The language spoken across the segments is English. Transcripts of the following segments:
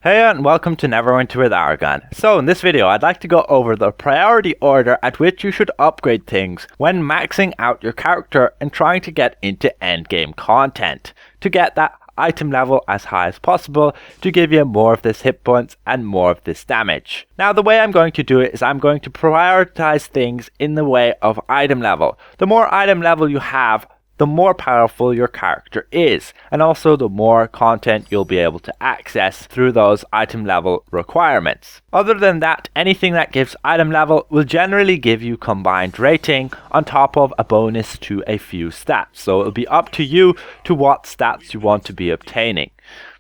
Hey and welcome to Neverwinter with Aragon. So in this video I'd like to go over the priority order at which you should upgrade things when maxing out your character and trying to get into endgame content to get that item level as high as possible to give you more of this hit points and more of this damage. Now the way I'm going to do it is I'm going to prioritize things in the way of item level. The more item level you have, the more powerful your character is, and also the more content you'll be able to access through those item level requirements. Other than that, anything that gives item level will generally give you combined rating on top of a bonus to a few stats, so it'll be up to you to what stats you want to be obtaining.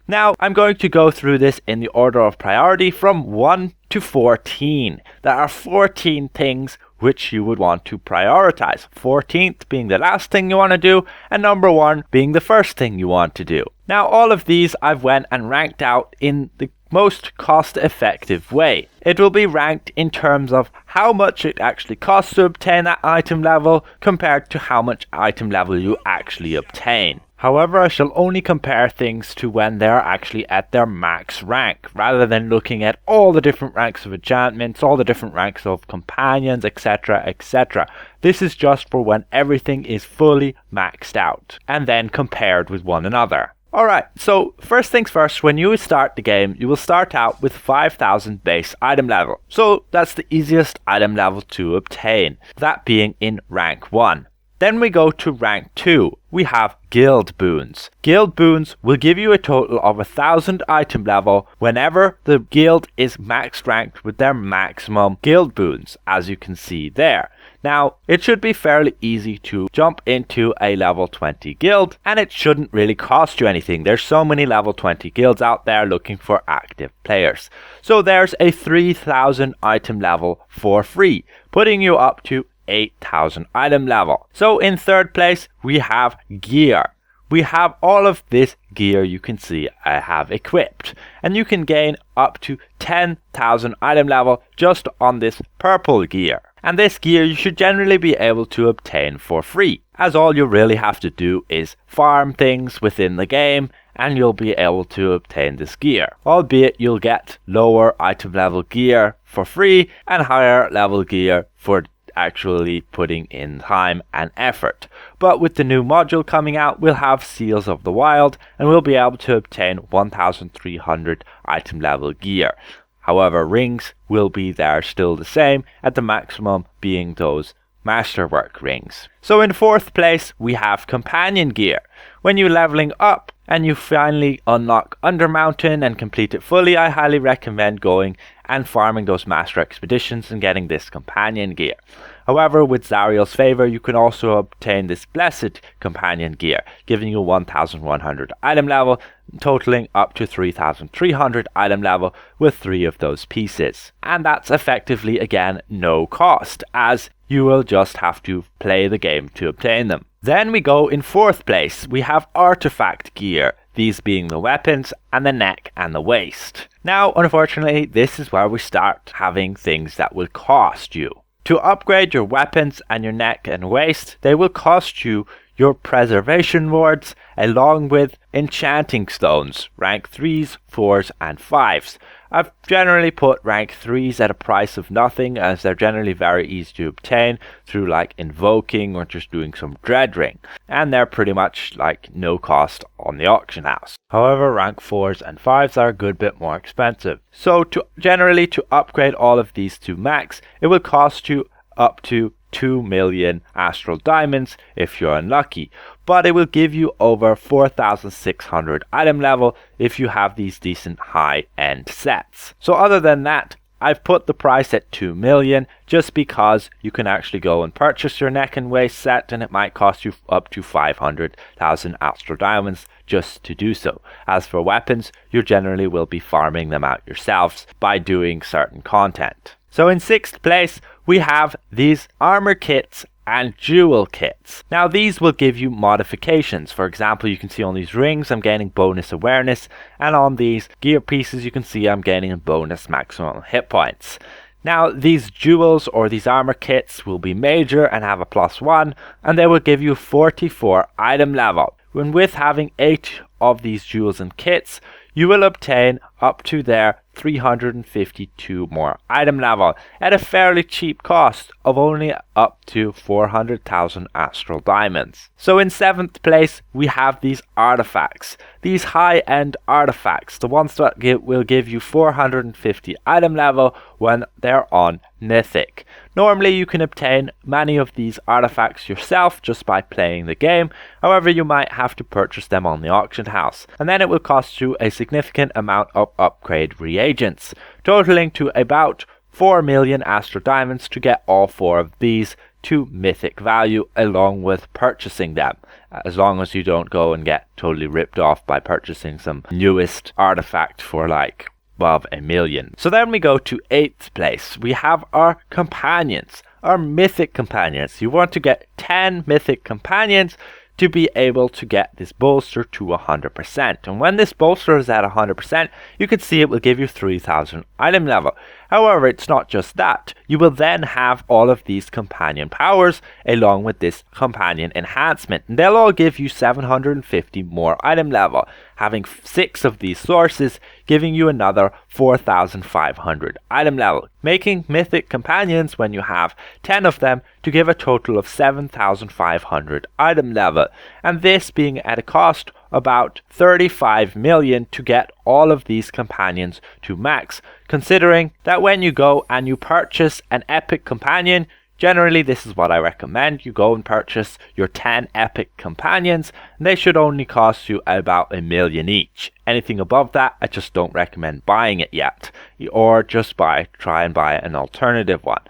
Now, I'm going to go through this in the order of priority from 1 to 14. There are 14 things which you would want to prioritize. 14th being the last thing you want to do, and number 1 being the first thing you want to do. Now, all of these I've went and ranked out in the most cost-effective way. It will be ranked in terms of how much it actually costs to obtain that item level compared to how much item level you actually obtain. However, I shall only compare things to when they are actually at their max rank, rather than looking at all the different ranks of enchantments, all the different ranks of companions, etc, etc. This is just for when everything is fully maxed out, and then compared with one another. Alright, so first things first, when you start the game, you will start out with 5,000 base item level. So that's the easiest item level to obtain, that being in rank 1. Then we go to rank 2. We have Guild Boons. Guild Boons will give you a total of 1,000 item level whenever the guild is max ranked with their maximum Guild Boons, as you can see there. Now, it should be fairly easy to jump into a level 20 guild, and it shouldn't really cost you anything. There's so many level 20 guilds out there looking for active players. So there's a 3,000 item level for free, putting you up to 8,000 item level. So in third place we have gear. We have all of this gear you can see I have equipped, and you can gain up to 10,000 item level just on this purple gear. And this gear you should generally be able to obtain for free, as all you really have to do is farm things within the game and you'll be able to obtain this gear. Albeit you'll get lower item level gear for free and higher level gear for actually putting in time and effort. But with the new module coming out, we'll have Seals of the Wild and we'll be able to obtain 1,300 item level gear. However, rings will be there still the same, at the maximum being those masterwork rings. So in fourth place we have companion gear. When you're leveling up and you finally unlock Undermountain and complete it fully, I highly recommend going and farming those master expeditions and getting this companion gear. However, with Zariel's favor, you can also obtain this blessed companion gear, giving you 1,100 item level, totaling up to 3,300 item level with 3 of those pieces. And that's effectively, again, no cost, as you will just have to play the game to obtain them. Then we go in fourth place. We have artifact gear, these being the weapons and the neck and the waist. Now, unfortunately, this is where we start having things that will cost you. To upgrade your weapons and your neck and waist, they will cost you your preservation wards along with enchanting stones, rank 3s, 4s and 5s. I've generally put rank 3s at a price of nothing, as they're generally very easy to obtain through like invoking or just doing some dreadring, and they're pretty much like no cost on the auction house. However, rank 4s and 5s are a good bit more expensive. So to upgrade all of these to max, it will cost you up to 2 million astral diamonds if you're unlucky, but it will give you over 4,600 item level if you have these decent high-end sets. So other than that, I've put the price at 2 million just because you can actually go and purchase your neck and waist set, and it might cost you up to 500,000 astral diamonds just to do so. As for weapons, you generally will be farming them out yourselves by doing certain content. So in sixth place, we have these armor kits and jewel kits. Now these will give you modifications. For example, you can see on these rings I'm gaining bonus awareness, and on these gear pieces you can see I'm gaining a bonus maximum hit points. Now these jewels or these armor kits will be major and have a +1, and they will give you 44 item level. When with having 8 of these jewels and kits, you will obtain up to their 352 more item level at a fairly cheap cost of only up to 400,000 astral diamonds. So in 7th place we have these artifacts, these high-end artifacts, the ones that will give you 450 item level when they're on Mythic. Normally you can obtain many of these artifacts yourself just by playing the game, however you might have to purchase them on the auction house, and then it will cost you a significant amount of upgrade reagents, totaling to about 4 million astral diamonds to get all 4 of these to mythic value along with purchasing them, as long as you don't go and get totally ripped off by purchasing some newest artifact for like above 1 million. So then we go to 8th place. We have our companions, our mythic companions. You want to get 10 mythic companions to be able to get this bolster to 100%. And when this bolster is at 100%, you can see it will give you 3000 item level. However, it's not just that. You will then have all of these companion powers along with this companion enhancement. And they'll all give you 750 more item level, having 6 of these sources, giving you another 4500 item level, making mythic companions, when you have 10 of them, to give a total of 7500 item level, and this being at a cost about 35 million to get all of these companions to max, considering that when you go and you purchase an epic companion, generally this is what I recommend, you go and purchase your 10 epic companions, and they should only cost you about 1 million each. Anything above that, I just don't recommend buying it yet, or just try and buy an alternative one.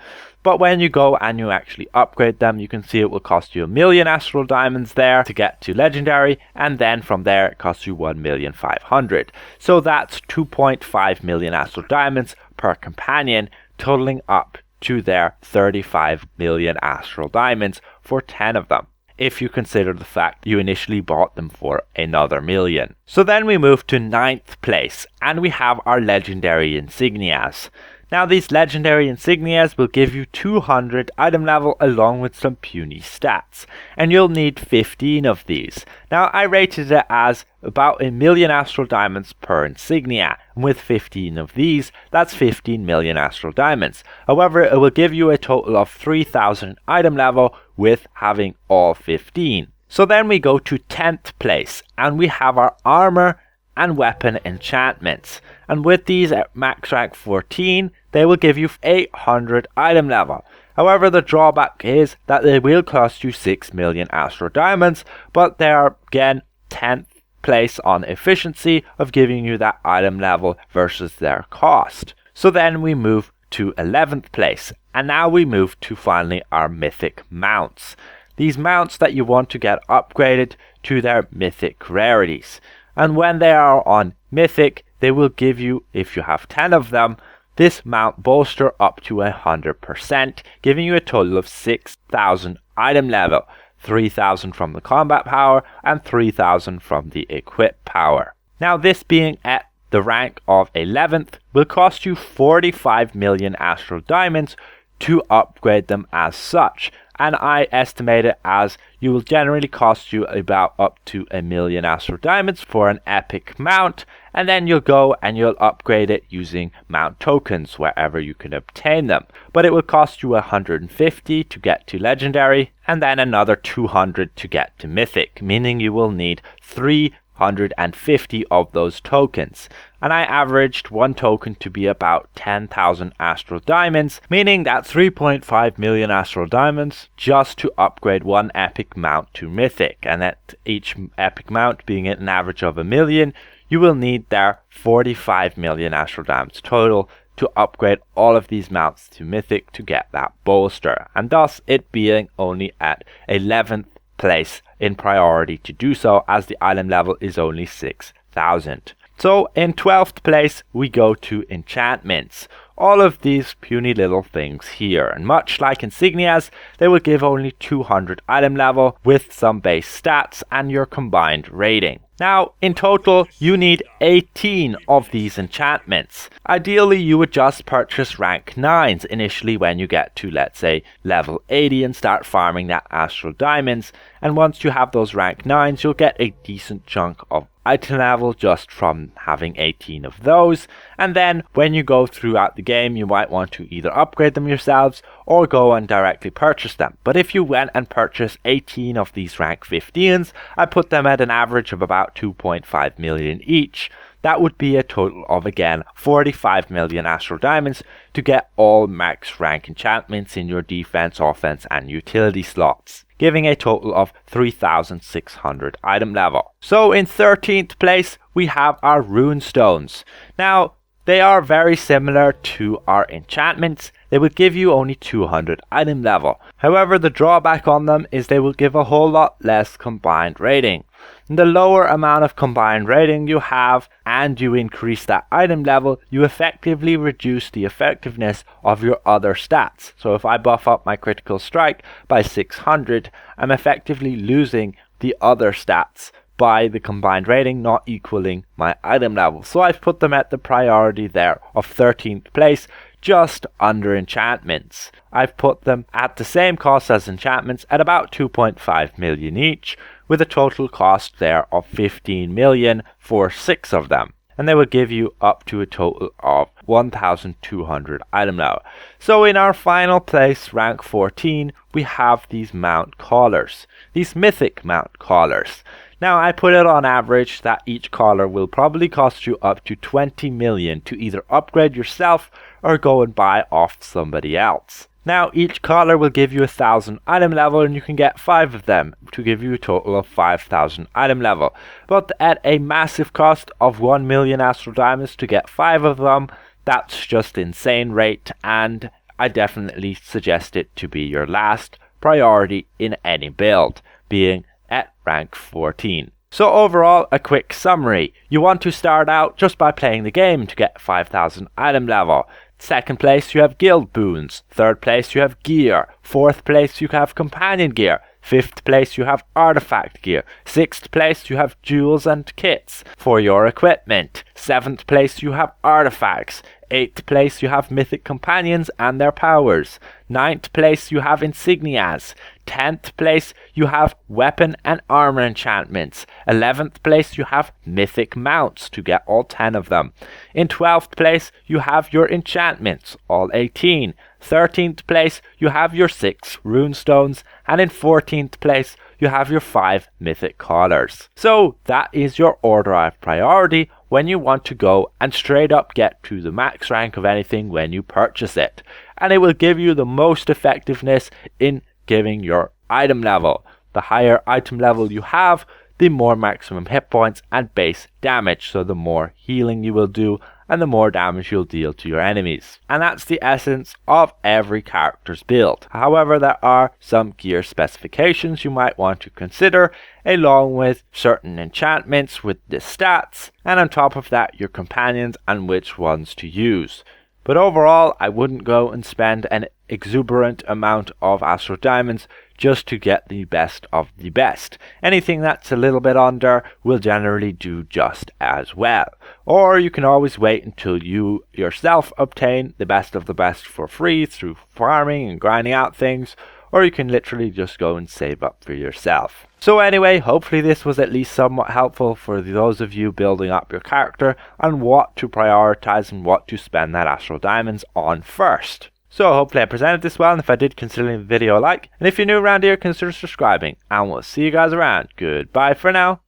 But when you go and you actually upgrade them, you can see it will cost you 1 million astral diamonds there to get to legendary, and then from there it costs you 1,500,000. So that's 2.5 million astral diamonds per companion, totaling up to their 35 million astral diamonds for 10 of them, if you consider the fact you initially bought them for another million. So then we move to 9th place, and we have our legendary Insignias. Now these legendary Insignias will give you 200 item level along with some puny stats, and you'll need 15 of these. Now I rated it as about 1 million astral diamonds per insignia, and with 15 of these, that's 15 million astral diamonds. However, it will give you a total of 3000 item level with having all 15. So then we go to 10th place, and we have our armor and weapon enchantments, and with these at max rank 14 they will give you 800 item level. However, the drawback is that they will cost you 6 million astral diamonds, but they are again 10th place on efficiency of giving you that item level versus their cost. So then we move to 11th place, and now we move to finally our mythic mounts. These mounts that you want to get upgraded to their mythic rarities. And when they are on mythic, they will give you, if you have 10 of them, this mount bolster up to 100%, giving you a total of 6,000 item level, 3,000 from the combat power and 3,000 from the equip power. Now this being at the rank of 11th will cost you 45 million astral diamonds to upgrade them as such. And I estimate it as you will generally cost you about up to 1 million astral diamonds for an epic mount, and then you'll go and you'll upgrade it using mount tokens wherever you can obtain them. But it will cost you 150 to get to legendary, and then another 200 to get to mythic, meaning you will need 350 of those tokens, and I averaged one token to be about 10,000 astral diamonds, meaning that 3.5 million astral diamonds just to upgrade one epic mount to mythic, and at each epic mount being at an average of 1 million, you will need their 45 million astral diamonds total to upgrade all of these mounts to mythic to get that bolster, and thus it being only at 11th place in priority to do so, as the item level is only 6,000. So in 12th place we go to enchantments. All of these puny little things here, and much like Insignias, they will give only 200 item level with some base stats and your combined rating. Now, in total, you need 18 of these enchantments. Ideally, you would just purchase rank 9s initially when you get to, let's say, level 80 and start farming that astral diamonds. And once you have those rank 9s, you'll get a decent chunk of item level just from having 18 of those. And then when you go throughout the game, you might want to either upgrade them yourselves or go and directly purchase them. But if you went and purchased 18 of these rank 15s, I put them at an average of about 2.5 million each. That would be a total of, again, 45 million Astral Diamonds to get all max rank enchantments in your defense, offense and utility slots, giving a total of 3,600 item level. So in 13th place we have our Runestones. Now they are very similar to our enchantments. They will give you only 200 item level. However, the drawback on them is they will give a whole lot less combined rating. The lower amount of combined rating you have and you increase that item level, you effectively reduce the effectiveness of your other stats. So if I buff up my critical strike by 600, I'm effectively losing the other stats by the combined rating not equaling my item level. So I've put them at the priority there of 13th place, just under enchantments. I've put them at the same cost as enchantments at about 2.5 million each, with a total cost there of 15 million for 6 of them. And they will give you up to a total of 1,200 item level. So in our final place, rank 14, we have these Mount Collars, these Mythic Mount Collars. Now I put it on average that each collar will probably cost you up to 20 million to either upgrade yourself or go and buy off somebody else. Now each collar will give you 1,000 item level and you can get 5 of them to give you a total of 5,000 item level. But at a massive cost of 1 million Astral Diamonds to get 5 of them, that's just insane rate, and I definitely suggest it to be your last priority in any build, being at rank 14. So overall, a quick summary. You want to start out just by playing the game to get 5,000 item level. Second place you have guild boons. Third place you have gear. Fourth place you have companion gear. Fifth place you have artifact gear. Sixth place you have jewels and kits for your equipment. Seventh place you have artifacts. Eighth place you have Mythic Companions and their powers. Ninth place you have Insignias. 10th place you have weapon and armor enchantments. 11th place you have Mythic Mounts to get all 10 of them. In 12th place you have your enchantments, all 18. 13th place you have your 6 Runestones, and in 14th place you have your 5 Mythic Collars. So that is your order of priority when you want to go and straight up get to the max rank of anything when you purchase it. And it will give you the most effectiveness in giving your item level. The higher item level you have, the more maximum hit points and base damage, so the more healing you will do and the more damage you'll deal to your enemies. And that's the essence of every character's build. However, there are some gear specifications you might want to consider, along with certain enchantments with the stats, and on top of that your companions and which ones to use. But overall, I wouldn't go and spend an exuberant amount of Astral Diamonds just to get the best of the best. Anything that's a little bit under will generally do just as well. Or you can always wait until you yourself obtain the best of the best for free through farming and grinding out things, or you can literally just go and save up for yourself. So anyway, hopefully this was at least somewhat helpful for those of you building up your character on what to prioritize and what to spend that Astral Diamonds on first. So hopefully I presented this well, and if I did, consider leaving the video a like, and if you're new around here, consider subscribing, and we'll see you guys around. Goodbye for now.